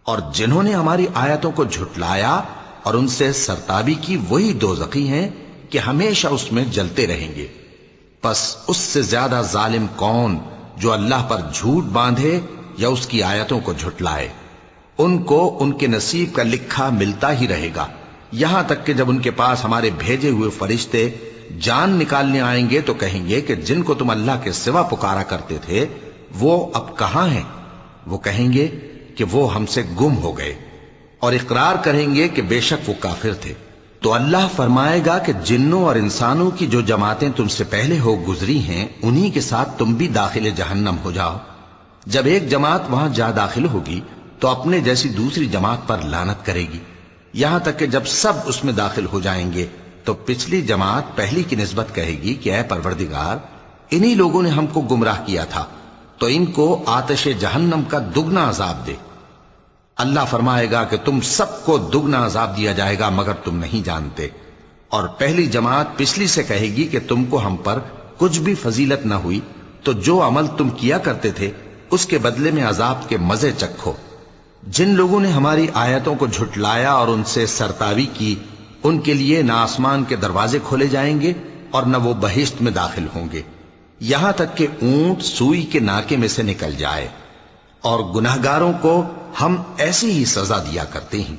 اور جنہوں نے ہماری آیتوں کو جھٹلایا اور ان سے سرتابی کی وہی دوزخی ہیں کہ ہمیشہ اس میں جلتے رہیں گے۔ پس اس سے زیادہ ظالم کون جو اللہ پر جھوٹ باندھے یا اس کی آیتوں کو جھٹلائے؟ ان کو ان کے نصیب کا لکھا ملتا ہی رہے گا، یہاں تک کہ جب ان کے پاس ہمارے بھیجے ہوئے فرشتے جان نکالنے آئیں گے تو کہیں گے کہ جن کو تم اللہ کے سوا پکارا کرتے تھے وہ اب کہاں ہیں؟ وہ کہیں گے کہ وہ ہم سے گم ہو گئے، اور اقرار کریں گے کہ بے شک وہ کافر تھے۔ تو اللہ فرمائے گا کہ جنوں اور انسانوں کی جو جماعتیں تم سے پہلے ہو گزری ہیں انہی کے ساتھ تم بھی داخل جہنم ہو جاؤ۔ جب ایک جماعت وہاں جا داخل ہوگی تو اپنے جیسی دوسری جماعت پر لعنت کرے گی، یہاں تک کہ جب سب اس میں داخل ہو جائیں گے تو پچھلی جماعت پہلی کی نسبت کہے گی کہ اے پروردگار، انہی لوگوں نے ہم کو گمراہ کیا تھا، تو ان کو آتش جہنم کا دگنا عذاب دے۔ اللہ فرمائے گا کہ تم سب کو دگنا عذاب دیا جائے گا مگر تم نہیں جانتے۔ اور پہلی جماعت پچھلی سے کہے گی کہ تم کو ہم پر کچھ بھی فضیلت نہ ہوئی، تو جو عمل تم کیا کرتے تھے اس کے بدلے میں عذاب کے مزے چکھو۔ جن لوگوں نے ہماری آیتوں کو جھٹلایا اور ان سے سرتاوی کی، ان کے لیے نہ آسمان کے دروازے کھولے جائیں گے اور نہ وہ بہشت میں داخل ہوں گے، یہاں تک کہ اونٹ سوئی کے ناکے میں سے نکل جائے، اور گناہگاروں کو ہم ایسی ہی سزا دیا کرتے ہیں۔